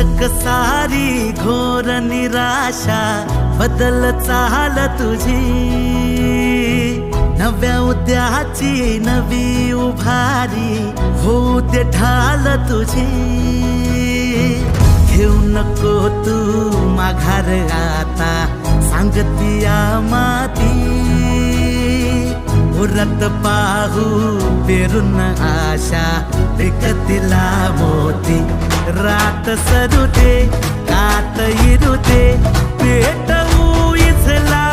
अटक सारी घोर निराशा बदल चाल तुझी, नव्या उद्याची नवी उभारी होऊ दे ढाल तुझी। घेऊ नको तू माघार आता सांगतिया माती, उरत पाहू पेरून आशा विकतिला मोती। रात सरू दे कात इरू दे पेटवू इथला